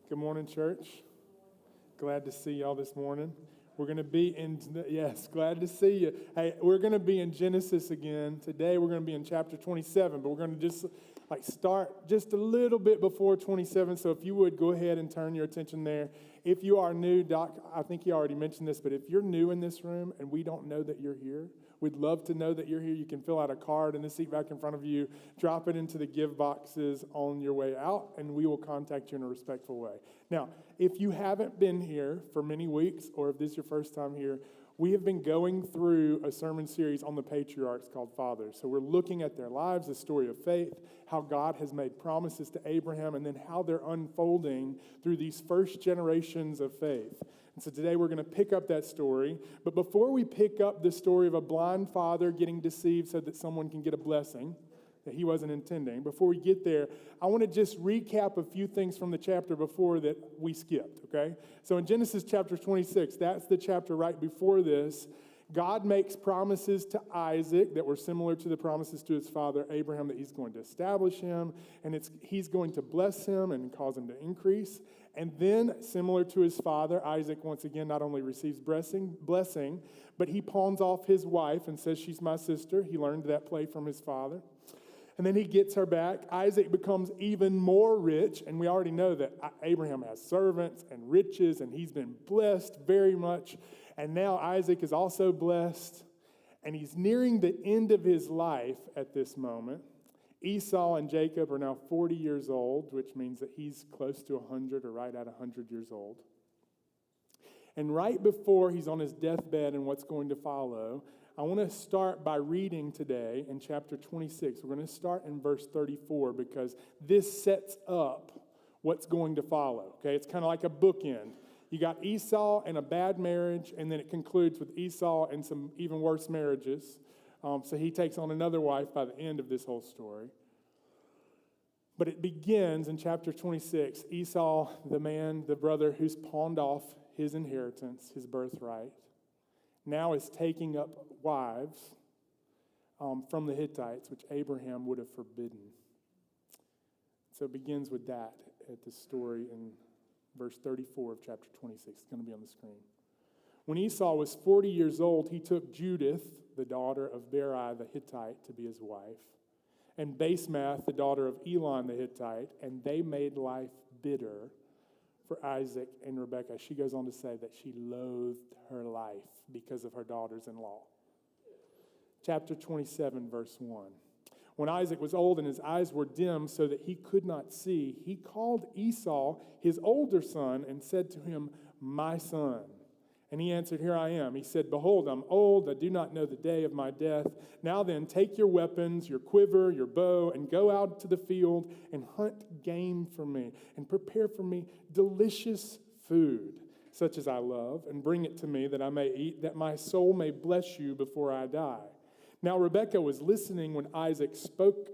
Good morning, church. Glad to see y'all this morning. We're going to be glad to see you. Hey, we're going to be in Genesis again. Today we're going to be in chapter 27, but we're going to just start just a little bit before 27. So if you would, go ahead and turn your attention there. If you are new, Doc, I think he already mentioned this, but if you're new in this room and we don't know that you're here, we'd love to know that you're here. You can fill out a card in the seat back in front of you, drop it into the give boxes on your way out, and we will contact you in a respectful way. Now, if you haven't been here for many weeks, or if this is your first time here, we have been going through a sermon series on the patriarchs called Fathers. So we're looking at their lives, the story of faith, how God has made promises to Abraham, and then how they're unfolding through these first generations of faith. And so today we're going to pick up that story. But before we pick up the story of a blind father getting deceived so that someone can get a blessing that he wasn't intending, before we get there, I want to just recap a few things from the chapter before that we skipped, okay? So in Genesis chapter 26, that's the chapter right before this, God makes promises to Isaac that were similar to the promises to his father Abraham, that he's going to establish him, and he's going to bless him and cause him to increase. And then, similar to his father, Isaac once again not only receives blessing, but he pawns off his wife and says, she's my sister. He learned that play from his father. And then he gets her back. Isaac becomes even more rich, and we already know that Abraham has servants and riches, and he's been blessed very much. And now Isaac is also blessed, and he's nearing the end of his life at this moment. Esau and Jacob are now 40 years old, which means that he's close to 100 or right at 100 years old. And right before he's on his deathbed and what's going to follow, I want to start by reading today in chapter 26. We're going to start in verse 34 because this sets up what's going to follow. Okay, it's kind of like a bookend. You got Esau and a bad marriage, and then it concludes with Esau and some even worse marriages. So he takes on another wife by the end of this whole story. But it begins in chapter 26. Esau, the brother who's pawned off his inheritance, his birthright, now is taking up wives from the Hittites, which Abraham would have forbidden. So it begins with that at the story in verse 34 of chapter 26. It's going to be on the screen. When Esau was 40 years old, he took Judith, the daughter of Beri the Hittite, to be his wife, and Basemath, the daughter of Elon the Hittite, and they made life bitter for Isaac and Rebekah. She goes on to say that she loathed her life because of her daughters-in-law. Chapter 27, verse 1. When Isaac was old and his eyes were dim so that he could not see, he called Esau, his older son, and said to him, "My son." And he answered, "Here I am." He said, "Behold, I'm old. I do not know the day of my death. Now then, take your weapons, your quiver, your bow, and go out to the field and hunt game for me and prepare for me delicious food, such as I love, and bring it to me that I may eat, that my soul may bless you before I die." Now Rebekah was listening when Isaac spoke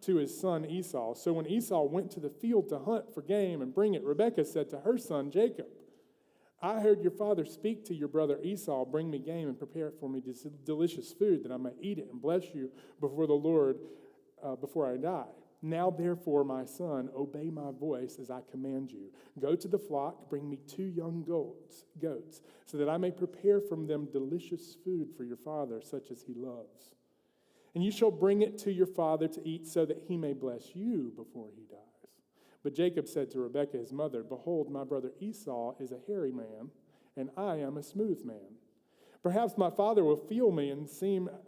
to his son Esau. So when Esau went to the field to hunt for game and bring it, Rebekah said to her son Jacob, "I heard your father speak to your brother Esau, bring me game and prepare it for me delicious food, that I may eat it and bless you before the Lord before I die. Now therefore, my son, obey my voice as I command you. Go to the flock, bring me 2 young goats, so that I may prepare from them delicious food for your father, such as he loves. And you shall bring it to your father to eat, so that he may bless you before he dies." But Jacob said to Rebekah his mother, "Behold, my brother Esau is a hairy man, and I am a smooth man. Perhaps my father will feel me and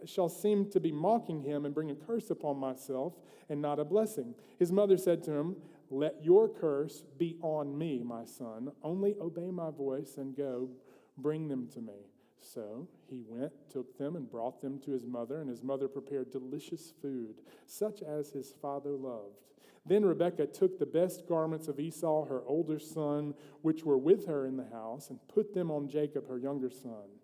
shall seem to be mocking him and bring a curse upon myself and not a blessing." His mother said to him, "Let your curse be on me, my son. Only obey my voice and go, bring them to me." So he went, took them, and brought them to his mother, and his mother prepared delicious food, such as his father loved. Then Rebekah took the best garments of Esau, her older son, which were with her in the house, and put them on Jacob, her younger son.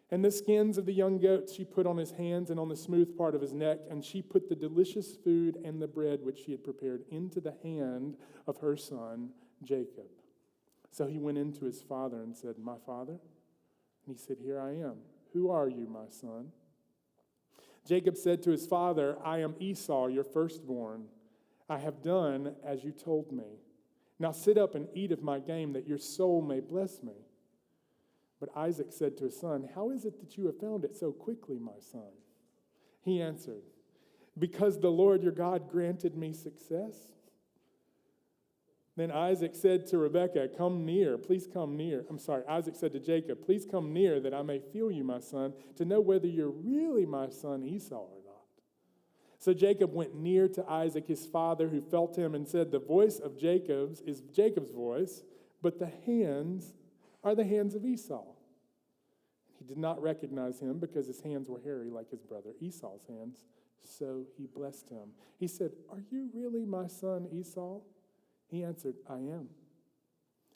And the skins of the young goats she put on his hands and on the smooth part of his neck, and she put the delicious food and the bread which she had prepared into the hand of her son, Jacob. So he went in to his father and said, "My father?" And he said, "Here I am. Who are you, my son?" Jacob said to his father, "I am Esau, your firstborn. I have done as you told me. Now sit up and eat of my game, that your soul may bless me." But Isaac said to his son, "How is it that you have found it so quickly, my son?" He answered, "Because the Lord your God granted me success." Then Isaac said to Rebekah, "Come near, please come near." Isaac said to Jacob, "Please come near, that I may feel you, my son, to know whether you're really my son Esau or not." So Jacob went near to Isaac, his father, who felt him and said, "The voice of Jacob's is Jacob's voice, but the hands are the hands of Esau." He did not recognize him because his hands were hairy like his brother Esau's hands, so he blessed him. He said, "Are you really my son Esau?" He answered, "I am."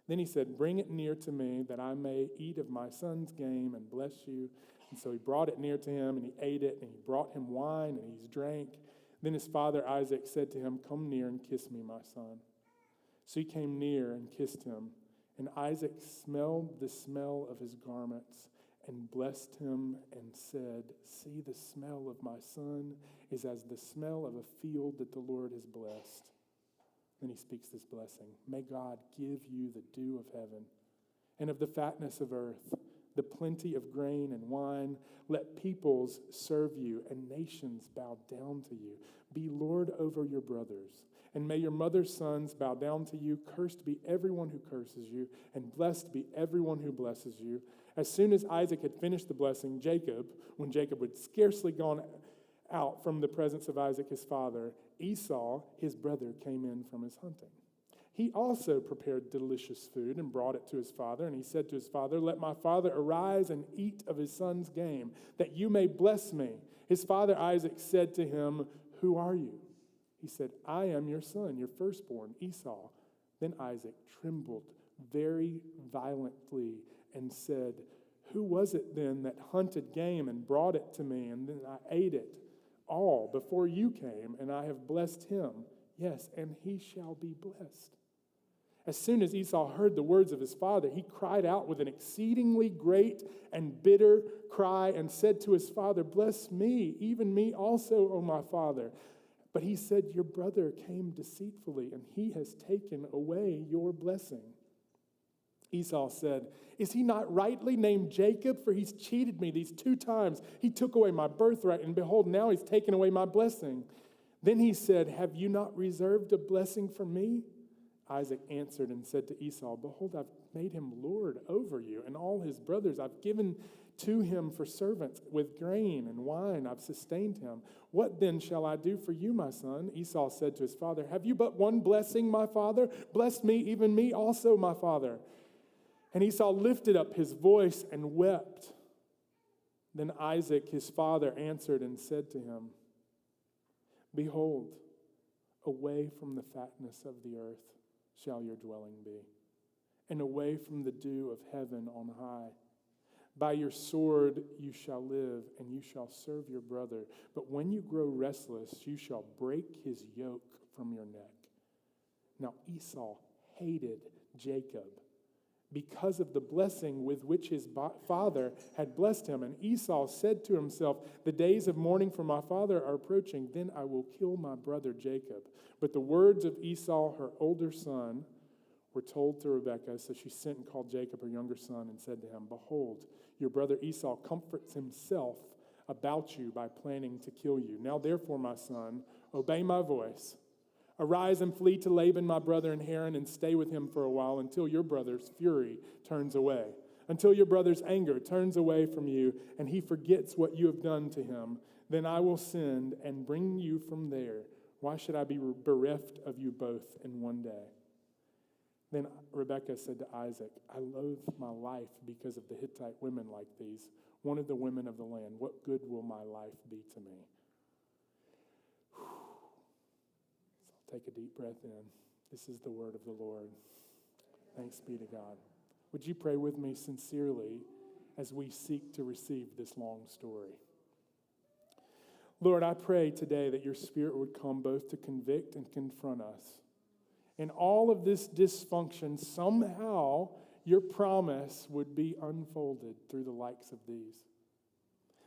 Then he said, "Bring it near to me, that I may eat of my son's game and bless you." And so he brought it near to him, and he ate it, and he brought him wine, and he drank. Then his father Isaac said to him, "Come near and kiss me, my son." So he came near and kissed him. And Isaac smelled the smell of his garments and blessed him and said, "See, the smell of my son is as the smell of a field that the Lord has blessed." Then he speaks this blessing. "May God give you the dew of heaven and of the fatness of earth, the plenty of grain and wine. Let peoples serve you and nations bow down to you. Be Lord over your brothers. And may your mother's sons bow down to you. Cursed be everyone who curses you, and blessed be everyone who blesses you." As soon as Isaac had finished the blessing, when Jacob had scarcely gone out from the presence of Isaac his father, Esau, his brother, came in from his hunting. He also prepared delicious food and brought it to his father, and he said to his father, "Let my father arise and eat of his son's game, that you may bless me." His father Isaac said to him, "Who are you?" He said, "I am your son, your firstborn, Esau." Then Isaac trembled very violently and said, "Who was it then that hunted game and brought it to me, and then I ate it all before you came, and I have blessed him? Yes, and he shall be blessed." As soon as Esau heard the words of his father, he cried out with an exceedingly great and bitter cry and said to his father, "Bless me, even me also, O my father." But he said, "Your brother came deceitfully, and he has taken away your blessing." Esau said, "Is he not rightly named Jacob? For he's cheated me these 2 times. He took away my birthright, and behold, now he's taken away my blessing." Then he said, "Have you not reserved a blessing for me?" Isaac answered and said to Esau, "Behold, I've made him lord over you, and all his brothers I've given to him for servants. With grain and wine I've sustained him. What then shall I do for you, my son?" Esau said to his father, "Have you but one blessing, my father? Bless me, even me also, my father." And Esau lifted up his voice and wept. Then Isaac, his father, answered and said to him, "Behold, away from the fatness of the earth shall your dwelling be, and away from the dew of heaven on high. By your sword you shall live, and you shall serve your brother. But when you grow restless, you shall break his yoke from your neck." Now Esau hated Jacob because of the blessing with which his father had blessed him. And Esau said to himself, "The days of mourning for my father are approaching. Then I will kill my brother Jacob." But the words of Esau, her older son, were told to Rebekah. So she sent and called Jacob, her younger son, and said to him, "Behold, your brother Esau comforts himself about you by planning to kill you. Now therefore, my son, obey my voice. Arise and flee to Laban, my brother in Haran, and stay with him for a while until your brother's fury turns away, until your brother's anger turns away from you, and he forgets what you have done to him. Then I will send and bring you from there. Why should I be bereft of you both in one day?" Then Rebekah said to Isaac, "I loathe my life because of the Hittite women like these, one of the women of the land. What good will my life be to me?" Take a deep breath in. This is the word of the Lord. Thanks be to God. Would you pray with me sincerely as we seek to receive this long story? Lord, I pray today that your Spirit would come both to convict and confront us. In all of this dysfunction, somehow your promise would be unfolded through the likes of these.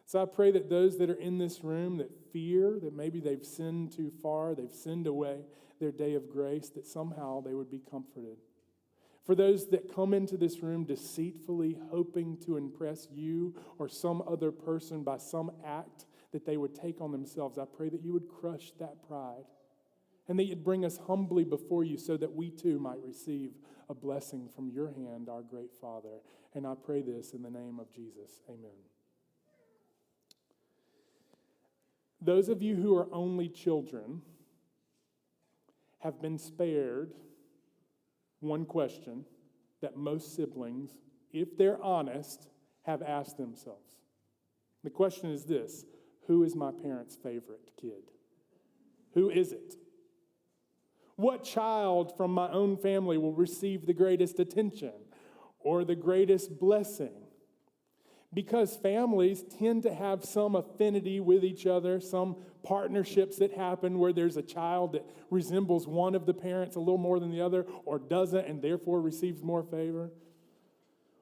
So I pray that those that are in this room that fear that maybe they've sinned too far, they've sinned away their day of grace, that somehow they would be comforted. For those that come into this room deceitfully hoping to impress you or some other person by some act that they would take on themselves, I pray that you would crush that pride and that you'd bring us humbly before you so that we too might receive a blessing from your hand, our great Father. And I pray this in the name of Jesus. Amen. Those of you who are only children have been spared one question that most siblings, if they're honest, have asked themselves. The question is this: who is my parents' favorite kid? Who is it? What child from my own family will receive the greatest attention or the greatest blessing? Because families tend to have some affinity with each other, some partnerships that happen where there's a child that resembles one of the parents a little more than the other or doesn't and therefore receives more favor.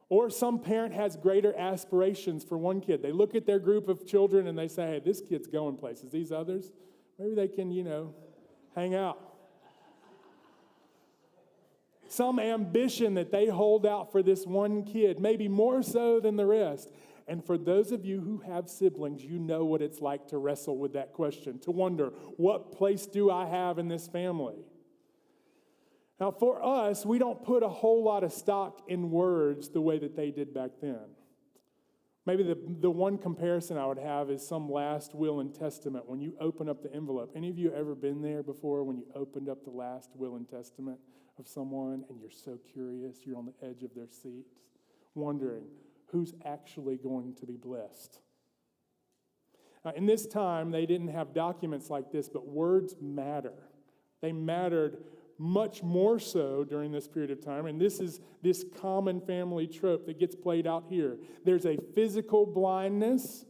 Or some parent has greater aspirations for one kid. They look at their group of children and they say, hey, this kid's going places. These others, maybe they can, hang out. Some ambition that they hold out for this one kid, maybe more so than the rest. And for those of you who have siblings, you know what it's like to wrestle with that question, to wonder, what place do I have in this family? Now, for us, we don't put a whole lot of stock in words the way that they did back then. Maybe the one comparison I would have is some last will and testament when you open up the envelope. Any of you ever been there before when you opened up the last will and testament of someone and you're so curious, you're on the edge of their seat, wondering who's actually going to be blessed? In this time, they didn't have documents like this, but words matter. They mattered much more so during this period of time, and this is this common family trope that gets played out here. There's a physical blindness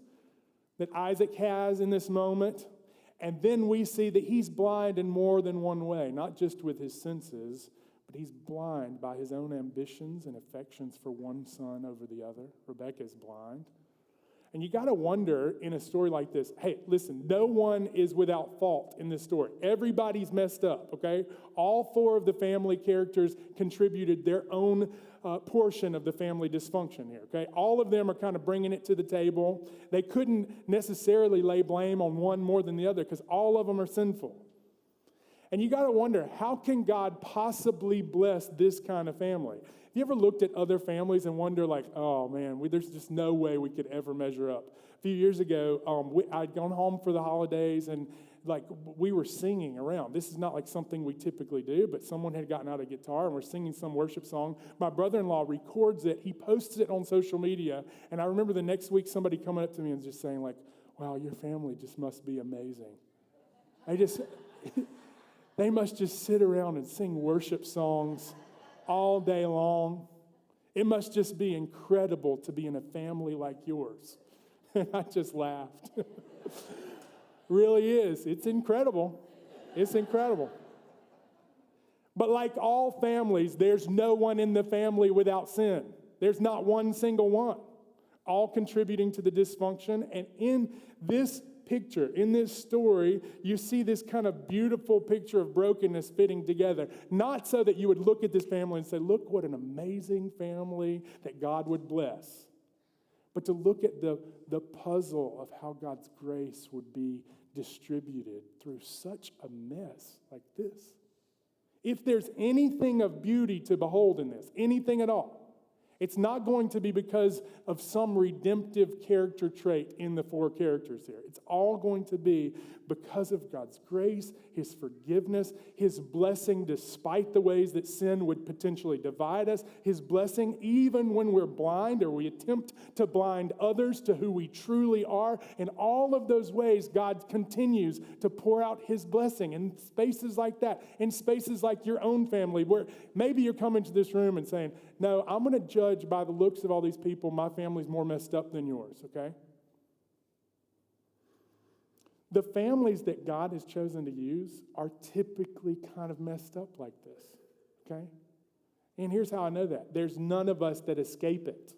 that Isaac has in this moment, and then we see that he's blind in more than one way, not just with his senses, but he's blind by his own ambitions and affections for one son over the other. Rebekah's blind. And you got to wonder in a story like this, hey, listen, no one is without fault in this story. Everybody's messed up, okay? All four of the family characters contributed their own portion of the family dysfunction here, okay? All of them are kind of bringing it to the table. They couldn't necessarily lay blame on one more than the other because all of them are sinful. And you got to wonder, how can God possibly bless this kind of family? Have you ever looked at other families and wonder like, oh man, there's just no way we could ever measure up? A few years ago, I'd gone home for the holidays and like we were singing around. This is not like something we typically do, but someone had gotten out a guitar and we're singing some worship song. My brother-in-law records it. He posts it on social media. And I remember the next week somebody coming up to me and just saying like, wow, your family just must be amazing. They must just sit around and sing worship songs all day long. It must just be incredible to be in a family like yours. And I just laughed. Really is. It's incredible. It's incredible. But like all families, there's no one in the family without sin. There's not one single one, all contributing to the dysfunction. And in this picture, in this story, you see this kind of beautiful picture of brokenness fitting together. Not so that you would look at this family and say, look what an amazing family that God would bless. But to look at the puzzle of how God's grace would be distributed through such a mess like this. If there's anything of beauty to behold in this, anything at all, it's not going to be because of some redemptive character trait in the four characters here. It's all going to be because of God's grace, His forgiveness, His blessing despite the ways that sin would potentially divide us, His blessing even when we're blind or we attempt to blind others to who we truly are. In all of those ways, God continues to pour out His blessing in spaces like that, in spaces like your own family, where maybe you're coming to this room and saying, no, I'm going to judge by the looks of all these people, my family's more messed up than yours, okay? The families that God has chosen to use are typically kind of messed up like this, okay? And here's how I know that. There's none of us that escape it.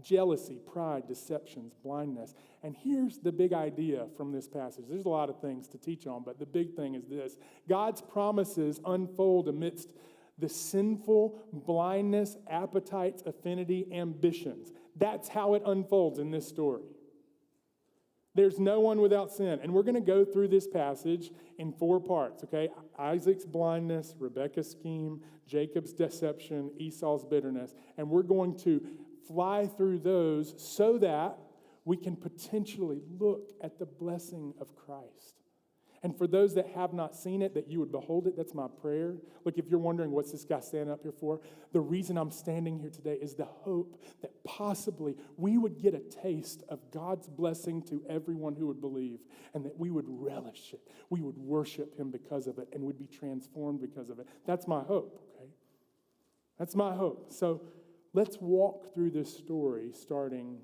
jealousy, pride, deceptions, blindness. And here's the big idea from this passage. There's a lot of things to teach on, but the big thing is this. God's promises unfold amidst the sinful blindness, appetites, affinity, ambitions. That's how it unfolds in this story. There's no one without sin. And we're going to go through this passage in 4 parts, okay? Isaac's blindness, Rebekah's scheme, Jacob's deception, Esau's bitterness. And we're going to fly through those so that we can potentially look at the blessing of Christ. And for those that have not seen it, that you would behold it, that's my prayer. Look, if you're wondering what's this guy standing up here for, the reason I'm standing here today is the hope that possibly we would get a taste of God's blessing to everyone who would believe, and that we would relish it. We would worship him because of it, and would be transformed because of it. That's my hope, okay? That's my hope. So let's walk through this story starting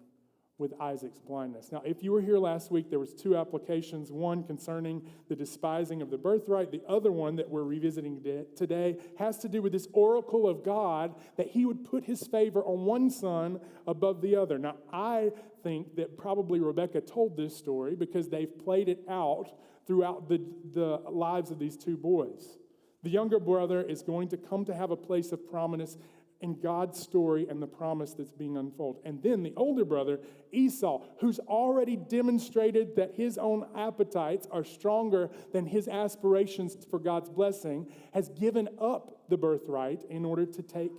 with Isaac's blindness. Now, if you were here last week, there was 2 applications, one concerning the despising of the birthright. The other one that we're revisiting today has to do with this oracle of God that he would put his favor on one son above the other. Now, I think that probably Rebekah told this story because they've played it out throughout the lives of these 2 boys. The younger brother is going to come to have a place of prominence in God's story and the promise that's being unfolded. And then the older brother, Esau, who's already demonstrated that his own appetites are stronger than his aspirations for God's blessing, has given up the birthright in order to take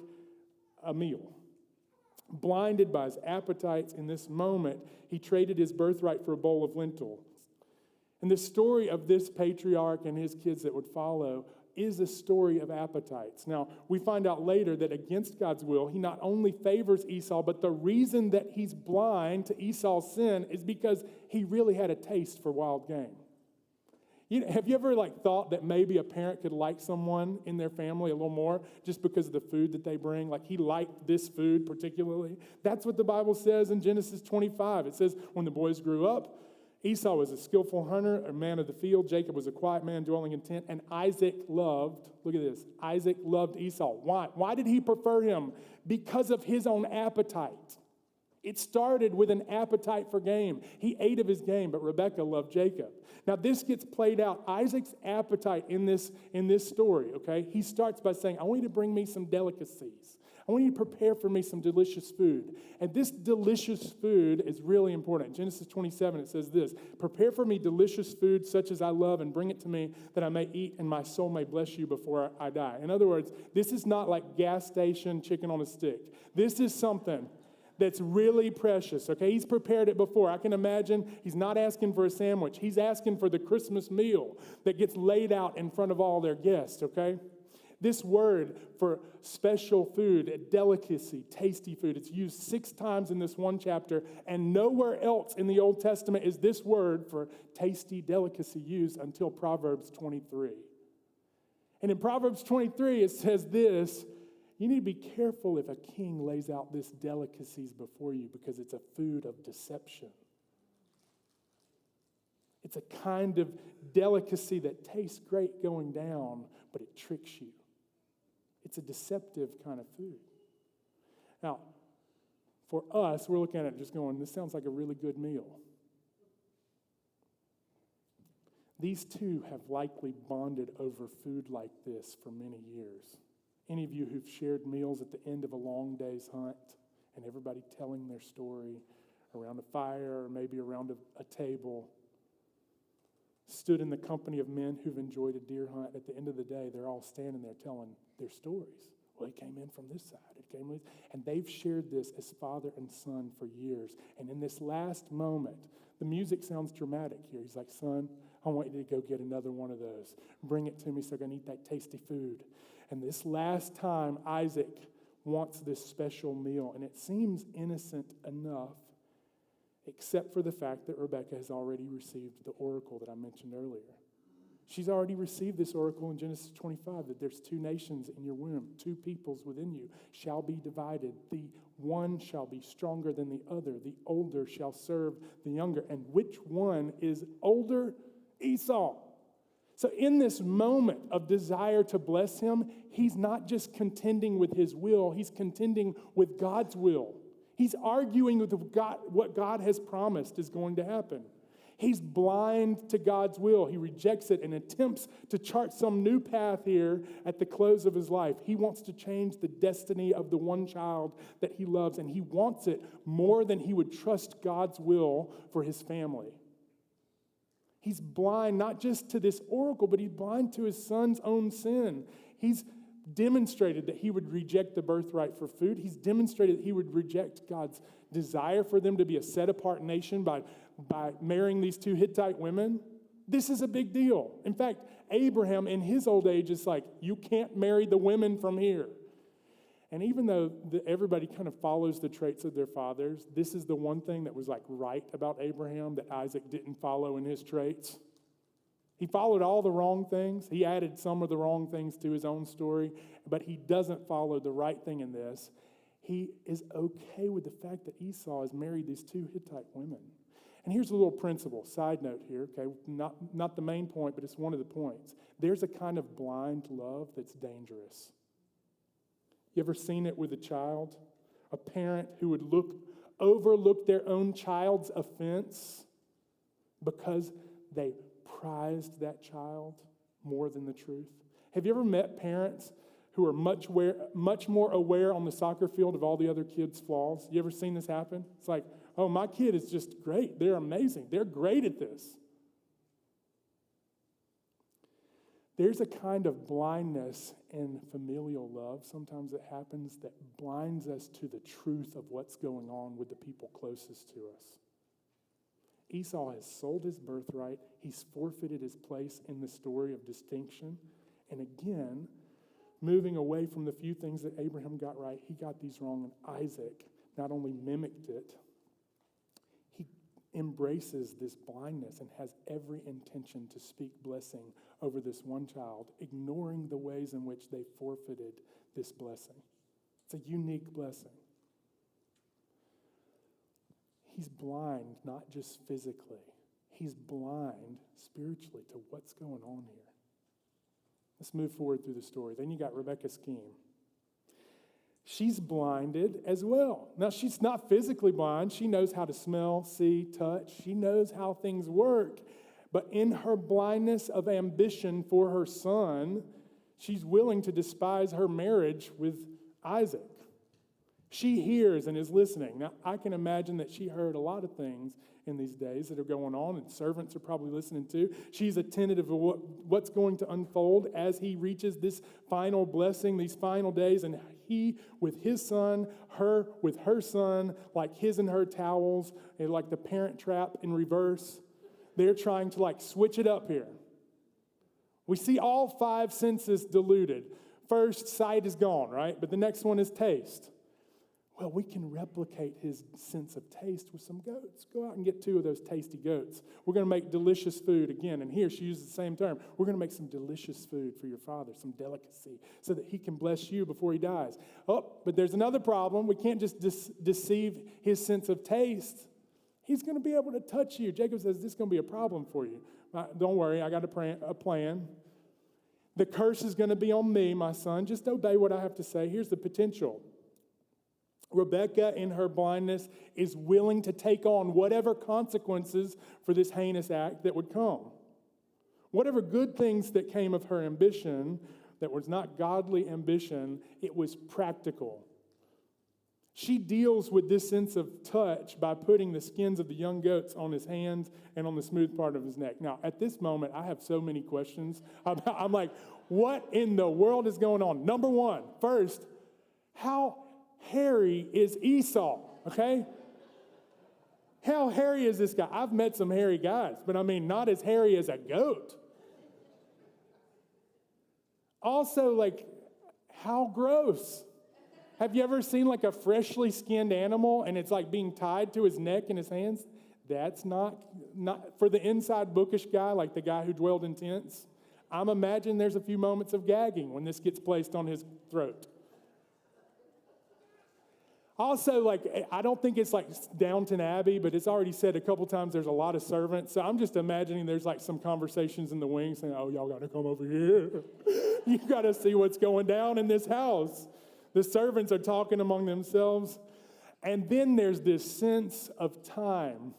a meal. Blinded by his appetites in this moment, he traded his birthright for a bowl of lentils. And the story of this patriarch and his kids that would follow is a story of appetites. Now, we find out later that against God's will, he not only favors Esau, but the reason that he's blind to Esau's sin is because he really had a taste for wild game. Have you ever thought that maybe a parent could like someone in their family a little more just because of the food that they bring? Like he liked this food particularly. That's what the Bible says in Genesis 25. It says, when the boys grew up, Esau was a skillful hunter, a man of the field. Jacob was a quiet man dwelling in tent. And Isaac loved, look at this, Isaac loved Esau. Why? Why did he prefer him? Because of his own appetite. It started with an appetite for game. He ate of his game, but Rebekah loved Jacob. Now this gets played out. Isaac's appetite in this story, okay? He starts by saying, I want you to bring me some delicacies. I want you to prepare for me some delicious food. And this delicious food is really important. In Genesis 27, it says this, prepare for me delicious food such as I love and bring it to me that I may eat and my soul may bless you before I die. In other words, this is not like gas station chicken on a stick. This is something that's really precious, okay? He's prepared it before. I can imagine he's not asking for a sandwich. He's asking for the Christmas meal that gets laid out in front of all their guests, okay? This word for special food, delicacy, tasty food, it's used 6 times in this one chapter, and nowhere else in the Old Testament is this word for tasty delicacy used until Proverbs 23. And in Proverbs 23, it says this, you need to be careful if a king lays out this delicacies before you because it's a food of deception. It's a kind of delicacy that tastes great going down, but it tricks you. It's a deceptive kind of food. Now, for us, we're looking at it just going, this sounds like a really good meal. These 2 have likely bonded over food like this for many years. Any of you who've shared meals at the end of a long day's hunt and everybody telling their story around a fire or maybe around a table, stood in the company of men who've enjoyed a deer hunt. At the end of the day, they're all standing there telling their stories. Well, it came in from this side. It came in, and they've shared this as father and son for years. And in this last moment, the music sounds dramatic here. He's like, son, I want you to go get another one of those. Bring it to me so I can eat that tasty food. And this last time, Isaac wants this special meal, and it seems innocent enough, except for the fact that Rebekah has already received the oracle that I mentioned earlier. She's already received this oracle in Genesis 25, that there's 2 nations in your womb, 2 peoples within you shall be divided. The one shall be stronger than the other. The older shall serve the younger. And which one is older? Esau. So in this moment of desire to bless him, he's not just contending with his will, he's contending with God's will. He's arguing with God, what God has promised is going to happen. He's blind to God's will. He rejects it and attempts to chart some new path here at the close of his life. He wants to change the destiny of the one child that he loves, and he wants it more than he would trust God's will for his family. He's blind not just to this oracle, but he's blind to his son's own sin. He's demonstrated that he would reject the birthright for food. He's demonstrated that he would reject God's desire for them to be a set-apart nation by marrying these two Hittite women. This is a big deal. In fact, Abraham in his old age is like, you can't marry the women from here. And even though everybody kind of follows the traits of their fathers, this is the one thing that was like right about Abraham that Isaac didn't follow in his traits. He followed all the wrong things. He added some of the wrong things to his own story, but he doesn't follow the right thing in this. He is okay with the fact that Esau has married these two Hittite women. And here's a little principle, side note here, okay? Not the main point, but it's one of the points. There's a kind of blind love that's dangerous. You ever seen it with a child? A parent who would overlook their own child's offense because they prized that child more than the truth? Have you ever met parents who are much more aware on the soccer field of all the other kids' flaws? You ever seen this happen? It's like, oh, my kid is just great. They're amazing. They're great at this. There's a kind of blindness in familial love sometimes that happens that blinds us to the truth of what's going on with the people closest to us. Esau has sold his birthright. He's forfeited his place in the story of distinction. And again, moving away from the few things that Abraham got right, he got these wrong. And Isaac not only mimicked it, he embraces this blindness and has every intention to speak blessing over this one child, ignoring the ways in which they forfeited this blessing. It's a unique blessing. He's blind, not just physically. He's blind spiritually to what's going on here. Let's move forward through the story. Then you got Rebekah's scheme. She's blinded as well. Now, she's not physically blind. She knows how to smell, see, touch. She knows how things work. But in her blindness of ambition for her son, she's willing to despise her marriage with Isaac. She hears and is listening. Now, I can imagine that she heard a lot of things in these days that are going on, and servants are probably listening too. She's attentive to what's going to unfold as he reaches this final blessing, these final days, and he with his son, her with her son, like his and her towels, and like the Parent Trap in reverse. They're trying to like switch it up here. We see all five senses diluted. First, sight is gone, right? But the next one is taste. Well, we can replicate his sense of taste with some goats. Go out and get 2 of those tasty goats. We're going to make delicious food again. And here she uses the same term. We're going to make some delicious food for your father, some delicacy, so that he can bless you before he dies. Oh, but there's another problem. We can't just deceive his sense of taste. He's going to be able to touch you. Jacob says, this is going to be a problem for you. Don't worry, I got a plan. The curse is going to be on me, my son. Just obey what I have to say. Here's the potential. Rebekah, in her blindness, is willing to take on whatever consequences for this heinous act that would come. Whatever good things that came of her ambition, that was not godly ambition, it was practical. She deals with this sense of touch by putting the skins of the young goats on his hands and on the smooth part of his neck. Now, at this moment, I have so many questions. I'm like, what in the world is going on? Number one, first, how hairy is Esau, okay? How hairy is this guy? I've met some hairy guys, but I mean, not as hairy as a goat. Also, like, how gross. Have you ever seen like a freshly skinned animal and it's like being tied to his neck and his hands? That's not for the inside bookish guy, like the guy who dwelled in tents. I'm imagining there's a few moments of gagging when this gets placed on his throat. Also, like, I don't think it's like Downton Abbey, but it's already said a couple times there's a lot of servants. So I'm just imagining there's like some conversations in the wings saying, oh, y'all got to come over here. You got to see what's going down in this house. The servants are talking among themselves. And then there's this sense of time.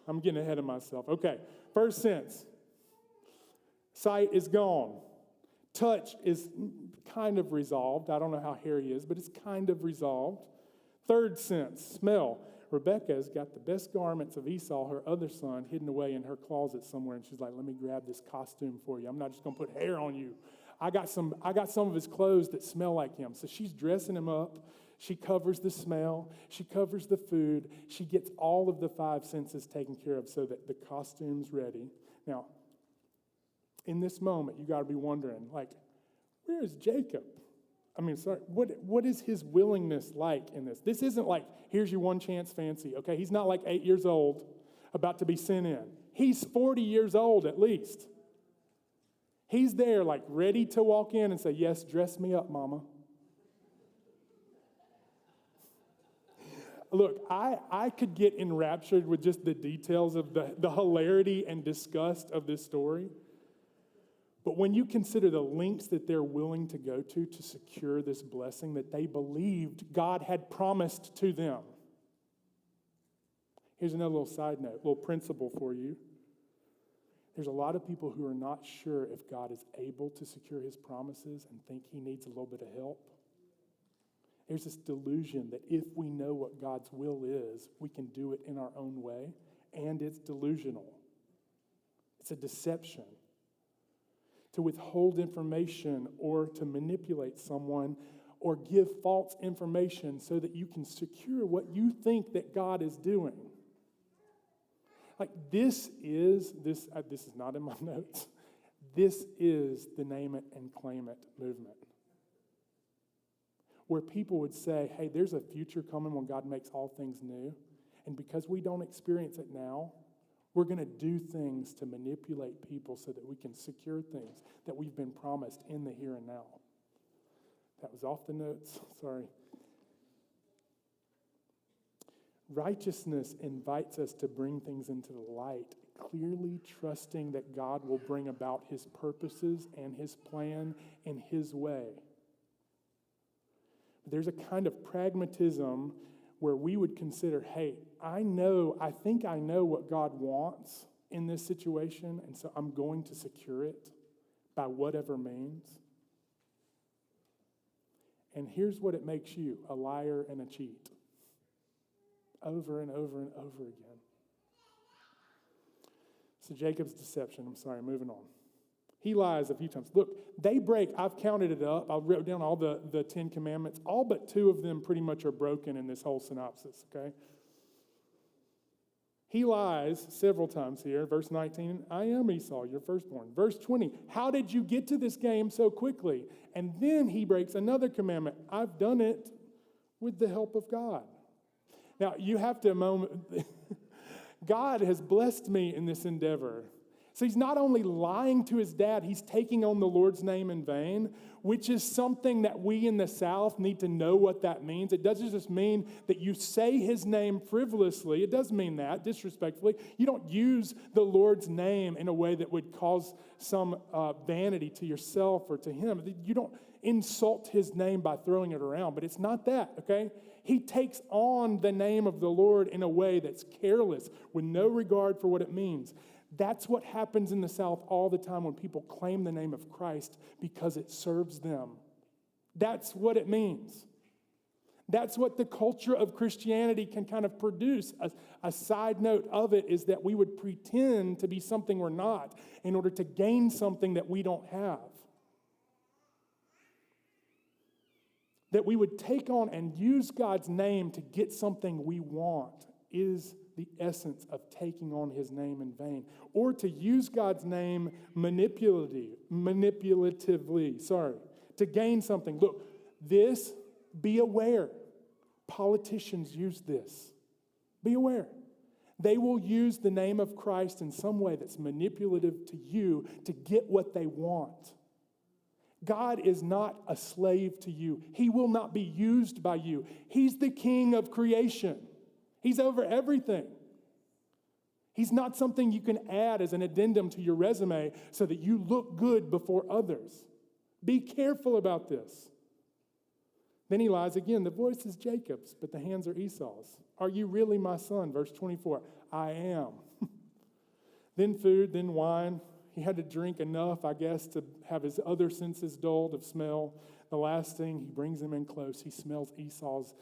I'm getting ahead of myself. Okay, first sense. Sight is gone. Touch is kind of resolved. I don't know how hairy he is, but it's kind of resolved. Third sense, smell. Rebecca's got the best garments of Esau, her other son, hidden away in her closet somewhere, and she's like, let me grab this costume for you. I'm not just going to put hair on you. I got some of his clothes that smell like him. So she's dressing him up. She covers the smell. She covers the food. She gets all of the five senses taken care of so that the costume's ready. Now, in this moment, you got to be wondering, like, where is Jacob? What is his willingness like in this? This isn't like, here's your one chance fancy, okay? He's not like 8 years old about to be sent in. He's 40 years old at least. He's there like ready to walk in and say, yes, dress me up, mama. Look, I could get enraptured with just the details of the hilarity and disgust of this story. But when you consider the lengths that they're willing to go to secure this blessing that they believed God had promised to them. Here's another little side note, little principle for you. There's a lot of people who are not sure if God is able to secure his promises and think he needs a little bit of help. There's this delusion that if we know what God's will is, we can do it in our own way, and it's delusional. It's a deception. To withhold information or to manipulate someone or give false information so that you can secure what you think that God is doing. Like this is not in my notes. This is the name it and claim it movement. Where people would say, hey, there's a future coming when God makes all things new. And because we don't experience it now, we're going to do things to manipulate people so that we can secure things that we've been promised in the here and now. That was off the notes. Sorry. Righteousness invites us to bring things into the light, clearly trusting that God will bring about his purposes and his plan in his way. There's a kind of pragmatism where we would consider, hey, I think I know what God wants in this situation, and so I'm going to secure it by whatever means. And here's what it makes you, a liar and a cheat. Over and over and over again. So Jacob's deception, moving on. He lies a few times. Look, I've counted it up. I wrote down all the 10 commandments. All but 2 of them pretty much are broken in this whole synopsis, okay? He lies several times here. Verse 19, I am Esau, your firstborn. Verse 20, how did you get to this game so quickly? And then he breaks another commandment. I've done it with the help of God. Now, you have to God has blessed me in this endeavor. So he's not only lying to his dad, he's taking on the Lord's name in vain, which is something that we in the South need to know what that means. It doesn't just mean that you say his name frivolously. It does mean that, disrespectfully. You don't use the Lord's name in a way that would cause some vanity to yourself or to him. You don't insult his name by throwing it around, but it's not that, okay? He takes on the name of the Lord in a way that's careless, with no regard for what it means. That's what happens in the South all the time when people claim the name of Christ because it serves them. That's what it means. That's what the culture of Christianity can kind of produce. A side note of it is that we would pretend to be something we're not in order to gain something that we don't have. That we would take on and use God's name to get something we want is the essence of taking on his name in vain. Or to use God's name manipulatively, to gain something. Look, be aware. Politicians use this. Be aware. They will use the name of Christ in some way that's manipulative to you to get what they want. God is not a slave to you. He will not be used by you. He's the king of creation. He's over everything. He's not something you can add as an addendum to your resume so that you look good before others. Be careful about this. Then he lies again. The voice is Jacob's, but the hands are Esau's. Are you really my son? Verse 24, I am. Then food, then wine. He had to drink enough, I guess, to have his other senses dulled of smell. The last thing, he brings him in close. He smells Esau's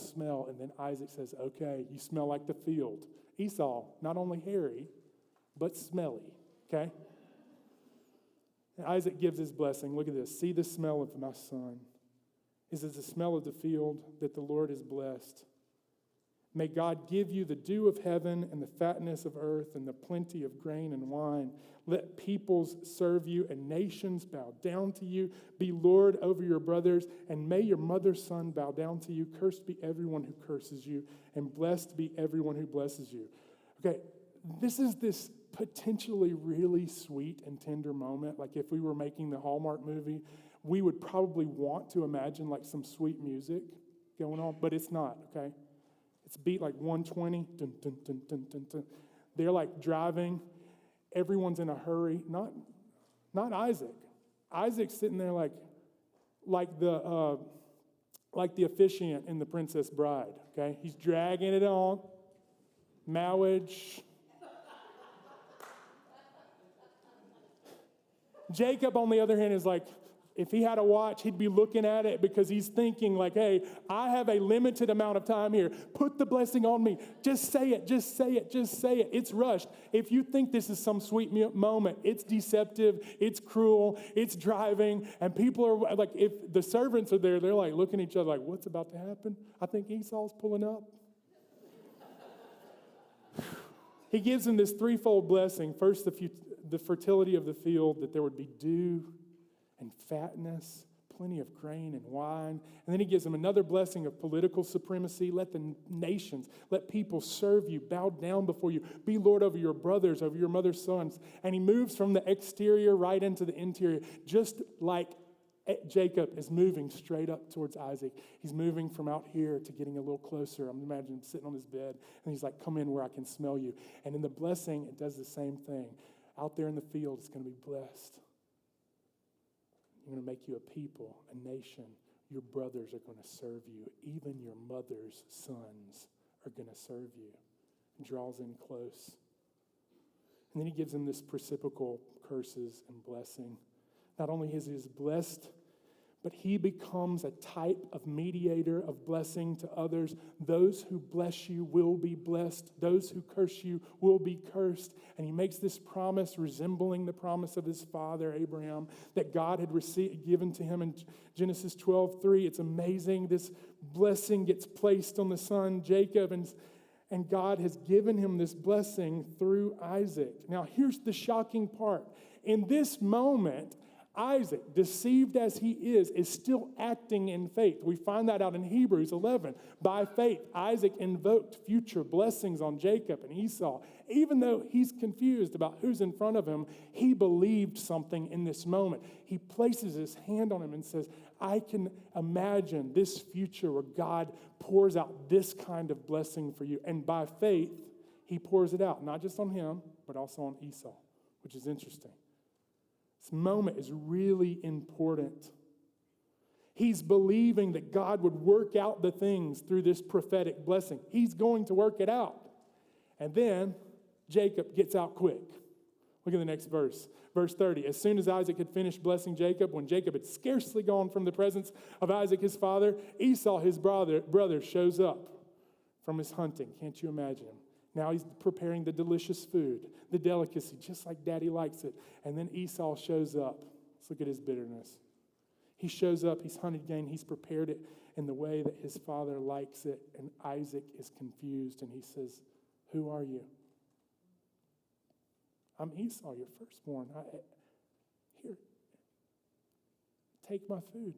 smell, and then Isaac says, okay, you smell like the field. Esau, not only hairy, but smelly, okay? And Isaac gives his blessing. Look at this. See the smell of my son. Is it the smell of the field that the Lord has blessed? May God give you the dew of heaven and the fatness of earth and the plenty of grain and wine. Let peoples serve you and nations bow down to you. Be Lord over your brothers, and may your mother's son bow down to you. Cursed be everyone who curses you, and blessed be everyone who blesses you. Okay, this is this potentially really sweet and tender moment. Like if we were making the Hallmark movie, we would probably want to imagine like some sweet music going on, but it's not, okay? It's beat like 120. Dun, dun, dun, dun, dun, dun. They're like driving. Everyone's in a hurry. Not Isaac. Isaac's sitting there like the officiant in The Princess Bride. Okay, he's dragging it on. Marriage. Jacob, on the other hand, is like, if he had a watch, he'd be looking at it because he's thinking like, hey, I have a limited amount of time here. Put the blessing on me. Just say it, just say it, just say it. It's rushed. If you think this is some sweet moment, it's deceptive, it's cruel, it's driving, and people are like, if the servants are there, they're like looking at each other like, what's about to happen? I think Esau's pulling up. He gives them this threefold blessing. First, the fertility of the field, that there would be dew and fatness, plenty of grain and wine. And then he gives them another blessing of political supremacy. Let the nations, let people serve you, bow down before you, be Lord over your brothers, over your mother's sons. And he moves from the exterior right into the interior, just like Jacob is moving straight up towards Isaac. He's moving from out here to getting a little closer. I'm imagining him sitting on his bed, and he's like, come in where I can smell you. And in the blessing, it does the same thing. Out there in the field, it's going to be blessed. I'm going to make you a people, a nation. Your brothers are going to serve you. Even your mother's sons are going to serve you. He draws in close. And then he gives them this reciprocal curses and blessing. Not only is he blessed, but he becomes a type of mediator of blessing to others. Those who bless you will be blessed. Those who curse you will be cursed. And he makes this promise resembling the promise of his father, Abraham, that God had given to him in Genesis 12:3. It's amazing. This blessing gets placed on the son, Jacob, and God has given him this blessing through Isaac. Now, here's the shocking part. In this moment, Isaac, deceived as he is still acting in faith. We find that out in Hebrews 11. By faith, Isaac invoked future blessings on Jacob and Esau. Even though he's confused about who's in front of him, he believed something in this moment. He places his hand on him and says, I can imagine this future where God pours out this kind of blessing for you. And by faith, he pours it out, not just on him, but also on Esau, which is interesting. This moment is really important. He's believing that God would work out the things through this prophetic blessing. He's going to work it out. And then Jacob gets out quick. Look at the next verse. Verse 30. As soon as Isaac had finished blessing Jacob, when Jacob had scarcely gone from the presence of Isaac his father, Esau his brother shows up from his hunting. Can't you imagine him? Now he's preparing the delicious food, the delicacy, just like Daddy likes it. And then Esau shows up. Let's look at his bitterness. He shows up, he's hunted game, he's prepared it in the way that his father likes it, and Isaac is confused, and he says, who are you? I'm Esau, your firstborn. Here, take my food.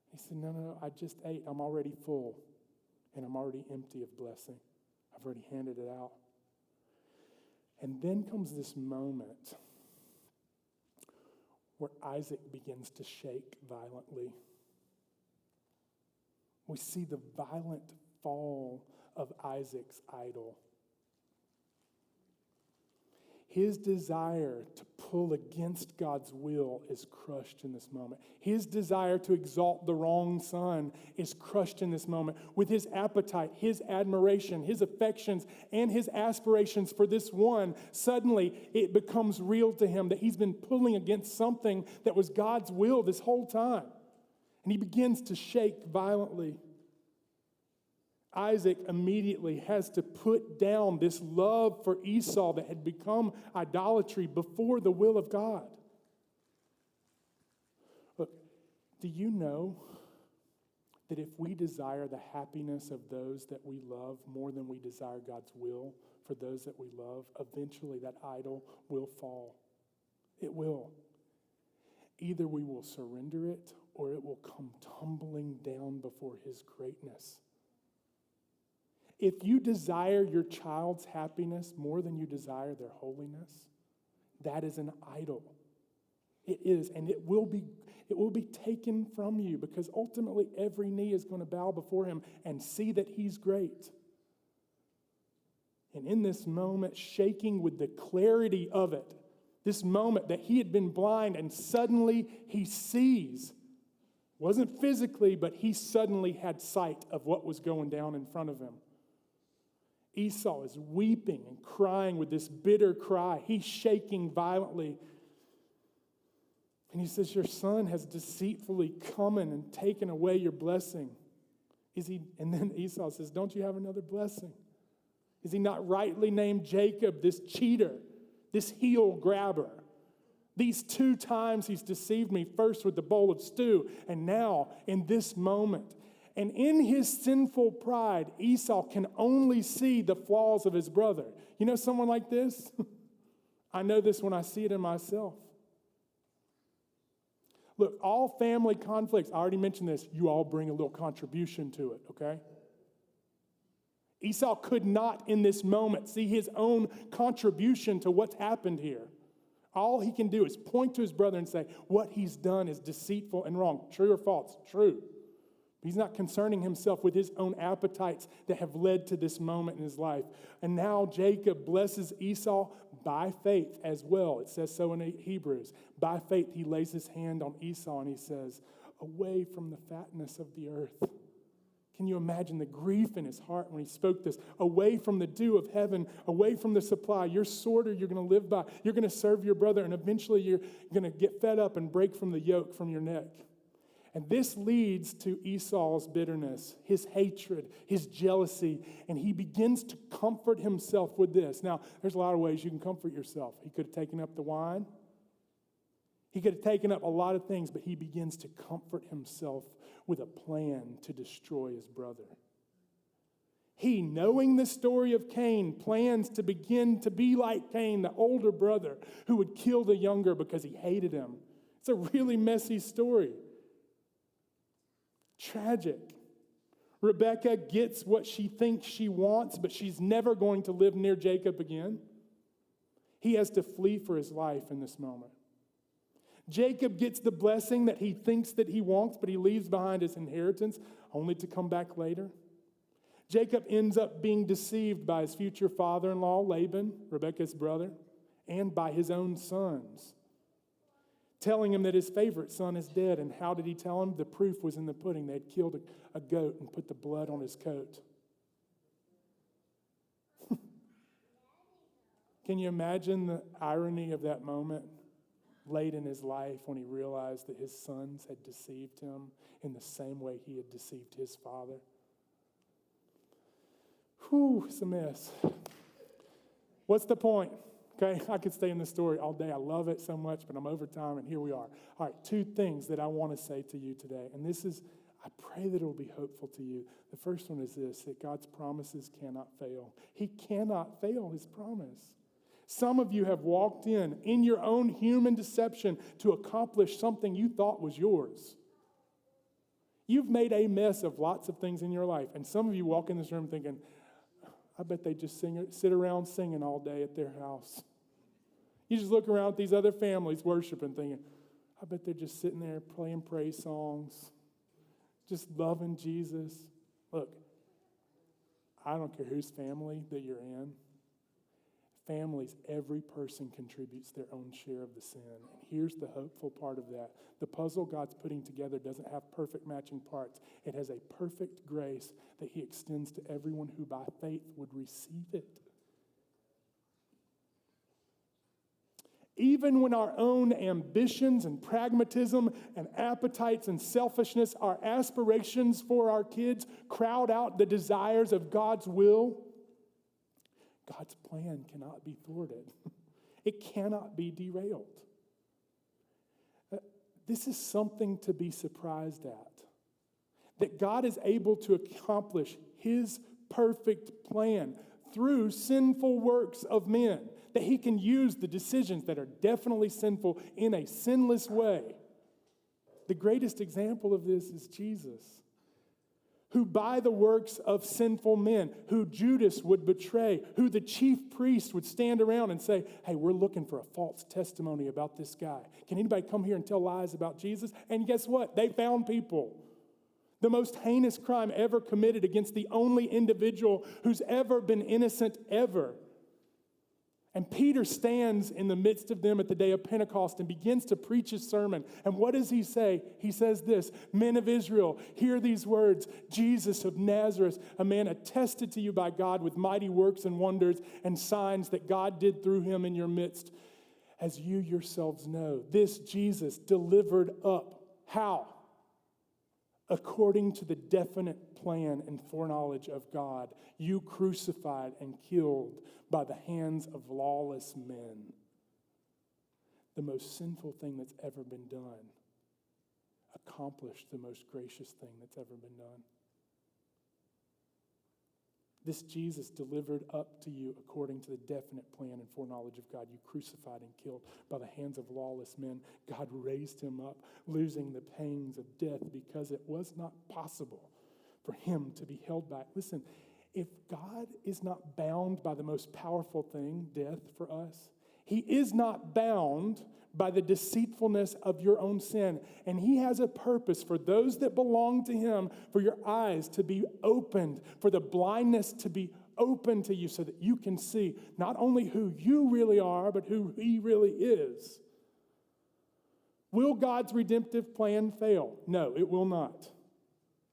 He said, no, I just ate. I'm already full, and I'm already empty of blessing. I've already handed it out. And then comes this moment where Isaac begins to shake violently. We see the violent fall of Isaac's idol. His desire to pull against God's will is crushed in this moment. His desire to exalt the wrong son is crushed in this moment. With his appetite, his admiration, his affections, and his aspirations for this one, suddenly it becomes real to him that he's been pulling against something that was God's will this whole time. And he begins to shake violently. Isaac immediately has to put down this love for Esau that had become idolatry before the will of God. Look, do you know that if we desire the happiness of those that we love more than we desire God's will for those that we love, eventually that idol will fall? It will. Either we will surrender it or it will come tumbling down before his greatness. If you desire your child's happiness more than you desire their holiness, that is an idol. It is, and it will be taken from you, because ultimately every knee is going to bow before him and see that he's great. And in this moment, shaking with the clarity of it, this moment that he had been blind and suddenly he sees, wasn't physically, but he suddenly had sight of what was going down in front of him. Esau is weeping and crying with this bitter cry. He's shaking violently. And he says, your son has deceitfully come in and taken away your blessing. And then Esau says, don't you have another blessing? Is he not rightly named Jacob, this cheater, this heel grabber? These 2 times he's deceived me, first with the bowl of stew, and now in this moment. And in his sinful pride, Esau can only see the flaws of his brother. You know someone like this? I know this when I see it in myself. Look, all family conflicts, I already mentioned this, you all bring a little contribution to it, okay? Esau could not in this moment see his own contribution to what's happened here. All he can do is point to his brother and say, what he's done is deceitful and wrong. True or false? True. He's not concerning himself with his own appetites that have led to this moment in his life. And now Jacob blesses Esau by faith as well. It says so in Hebrews. By faith, he lays his hand on Esau and he says, away from the fatness of the earth. Can you imagine the grief in his heart when he spoke this? Away from the dew of heaven, away from the supply. Your sword you're going to live by. You're going to serve your brother, and eventually you're going to get fed up and break from the yoke from your neck. And this leads to Esau's bitterness, his hatred, his jealousy, and he begins to comfort himself with this. Now, there's a lot of ways you can comfort yourself. He could have taken up the wine. He could have taken up a lot of things, but he begins to comfort himself with a plan to destroy his brother. He, knowing the story of Cain, plans to begin to be like Cain, the older brother, who would kill the younger because he hated him. It's a really messy story. Tragic. Rebekah gets what she thinks she wants, but she's never going to live near Jacob again. He has to flee for his life in this moment. Jacob gets the blessing that he thinks that he wants, but he leaves behind his inheritance only to come back later. Jacob ends up being deceived by his future father-in-law, Laban, Rebekah's brother, and by his own sons, telling him that his favorite son is dead. And how did he tell him? The proof was in the pudding. They had killed a goat and put the blood on his coat. Can you imagine the irony of that moment late in his life when he realized that his sons had deceived him in the same way he had deceived his father? Whew, it's a mess. What's the point? Okay, I could stay in this story all day. I love it so much, but I'm over time, and here we are. All right, 2 things that I want to say to you today, and this is, I pray that it will be hopeful to you. The first one is this, that God's promises cannot fail. He cannot fail his promise. Some of you have walked in your own human deception to accomplish something you thought was yours. You've made a mess of lots of things in your life, and some of you walk in this room thinking, I bet they just sit around singing all day at their house. You just look around at these other families worshiping, thinking, I bet they're just sitting there playing praise songs, just loving Jesus. Look, I don't care whose family that you're in. Families, every person contributes their own share of the sin. And here's the hopeful part of that. The puzzle God's putting together doesn't have perfect matching parts. It has a perfect grace that he extends to everyone who by faith would receive it. Even when our own ambitions and pragmatism and appetites and selfishness, our aspirations for our kids crowd out the desires of God's will, God's plan cannot be thwarted. It cannot be derailed. This is something to be surprised at. That God is able to accomplish his perfect plan through sinful works of men. That he can use the decisions that are definitely sinful in a sinless way. The greatest example of this is Jesus, who by the works of sinful men, who Judas would betray, who the chief priest would stand around and say, hey, we're looking for a false testimony about this guy. Can anybody come here and tell lies about Jesus? And guess what? They found people. The most heinous crime ever committed against the only individual who's ever been innocent ever. And Peter stands in the midst of them at the day of Pentecost and begins to preach his sermon. And what does he say? He says this, men of Israel, hear these words, Jesus of Nazareth, a man attested to you by God with mighty works and wonders and signs that God did through him in your midst. As you yourselves know, this Jesus delivered up. How? According to the definite plan and foreknowledge of God, you crucified and killed by the hands of lawless men. The most sinful thing that's ever been done accomplished the most gracious thing that's ever been done. This Jesus delivered up to you according to the definite plan and foreknowledge of God. You crucified and killed by the hands of lawless men. God raised him up, losing the pangs of death because it was not possible for him to be held back. Listen, if God is not bound by the most powerful thing, death for us, he is not bound by the deceitfulness of your own sin. And he has a purpose for those that belong to him, for your eyes to be opened, for the blindness to be open to you so that you can see not only who you really are, but who he really is. Will God's redemptive plan fail? No, it will not.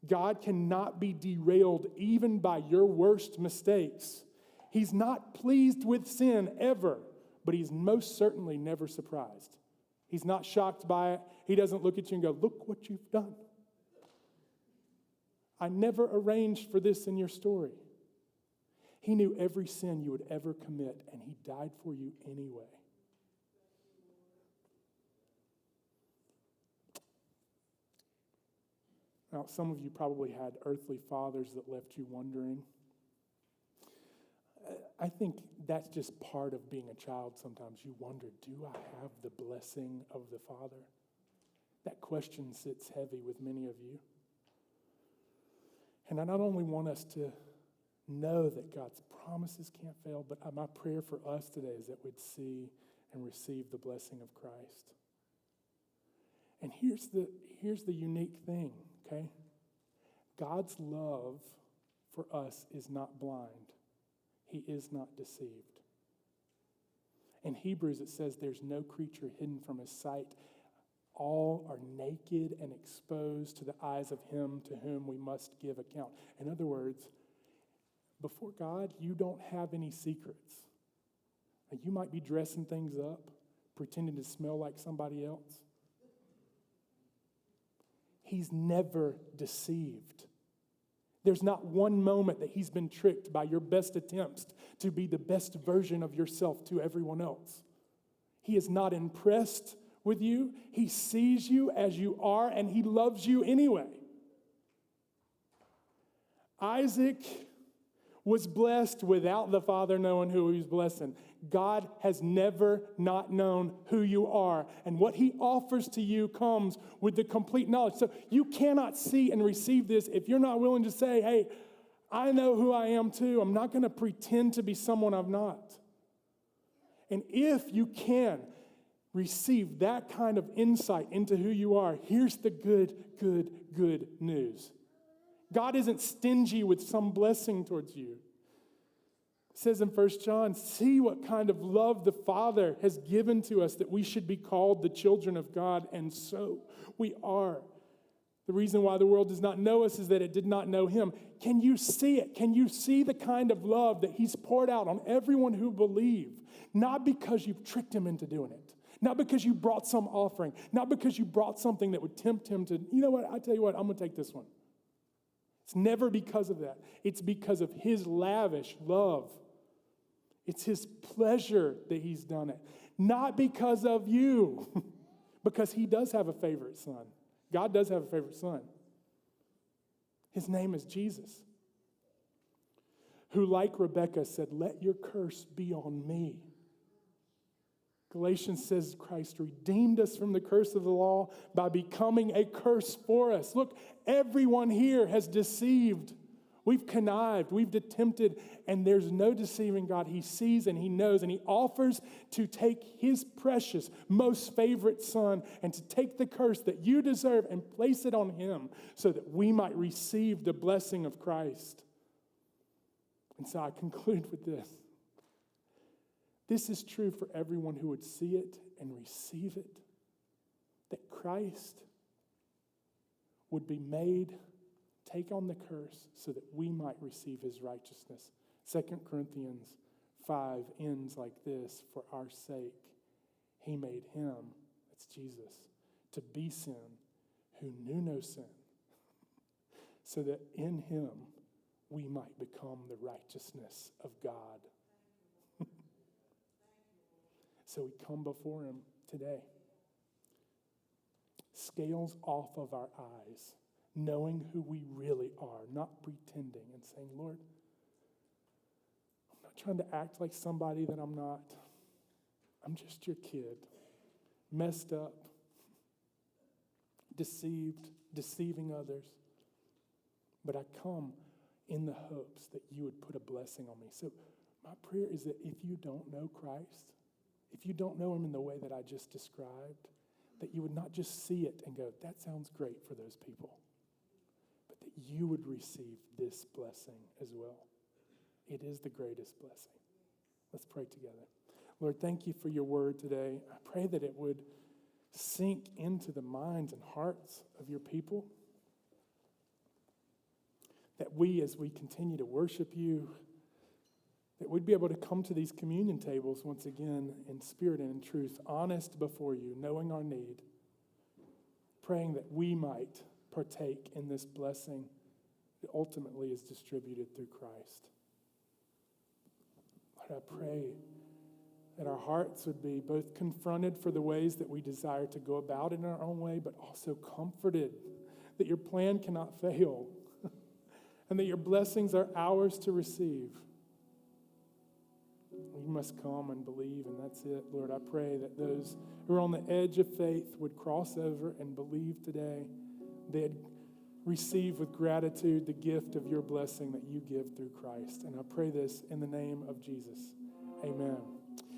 God cannot be derailed even by your worst mistakes. He's not pleased with sin ever, but he's most certainly never surprised. He's not shocked by it. He doesn't look at you and go, look what you've done. I never arranged for this in your story. He knew every sin you would ever commit, and he died for you anyway. Now, some of you probably had earthly fathers that left you wondering. I think that's just part of being a child sometimes. You wonder, do I have the blessing of the Father? That question sits heavy with many of you. And I not only want us to know that God's promises can't fail, but my prayer for us today is that we'd see and receive the blessing of Christ. And here's the unique thing, okay? God's love for us is not blind. He is not deceived. In Hebrews, it says there's no creature hidden from his sight. All are naked and exposed to the eyes of him to whom we must give account. In other words, before God, you don't have any secrets. Like, you might be dressing things up, pretending to smell like somebody else. He's never deceived. There's not one moment that he's been tricked by your best attempts to be the best version of yourself to everyone else. He is not impressed with you. He sees you as you are, and he loves you anyway. Isaac was blessed without the father knowing who he was blessing. God has never not known who you are. And what he offers to you comes with the complete knowledge. So you cannot see and receive this if you're not willing to say, hey, I know who I am too. I'm not going to pretend to be someone I'm not. And if you can receive that kind of insight into who you are, here's the good news. God isn't stingy with some blessing towards you. It says in 1 John, see what kind of love the Father has given to us that we should be called the children of God, and so we are. The reason why the world does not know us is that it did not know him. Can you see it? Can you see the kind of love that he's poured out on everyone who believe? Not because you've tricked him into doing it. Not because you brought some offering. Not because you brought something that would tempt him to, you know what, I tell you what, I'm going to take this one. It's never because of that. It's because of his lavish love. It's his pleasure that he's done it. Not because of you. Because he does have a favorite son. God does have a favorite son. His name is Jesus, who, like Rebekah, said, let your curse be on me. Galatians says Christ redeemed us from the curse of the law by becoming a curse for us. Look, everyone here has deceived. We've connived, we've attempted, and there's no deceiving God. He sees and he knows, and he offers to take his precious, most favorite son and to take the curse that you deserve and place it on him so that we might receive the blessing of Christ. And so I conclude with this. This is true for everyone who would see it and receive it, that Christ would be made take on the curse so that we might receive his righteousness. 2 Corinthians 5 ends like this, for our sake, he made him, that's Jesus, to be sin who knew no sin, so that in him we might become the righteousness of God. So we come before him today. Scales off of our eyes, knowing who we really are, not pretending and saying, Lord, I'm not trying to act like somebody that I'm not. I'm just your kid, messed up, deceived, deceiving others. But I come in the hopes that you would put a blessing on me. So my prayer is that if you don't know Christ, if you don't know him in the way that I just described, that you would not just see it and go, that sounds great for those people, but that you would receive this blessing as well. It is the greatest blessing. Let's pray together. Lord, thank you for your word today. I pray that it would sink into the minds and hearts of your people, that we, as we continue to worship you, that we'd be able to come to these communion tables once again in spirit and in truth, honest before you, knowing our need, praying that we might partake in this blessing that ultimately is distributed through Christ. Lord, I pray that our hearts would be both confronted for the ways that we desire to go about in our own way, but also comforted that your plan cannot fail and that your blessings are ours to receive. We must come and believe, and that's it. Lord, I pray that those who are on the edge of faith would cross over and believe today. They'd receive with gratitude the gift of your blessing that you give through Christ. And I pray this in the name of Jesus. Amen.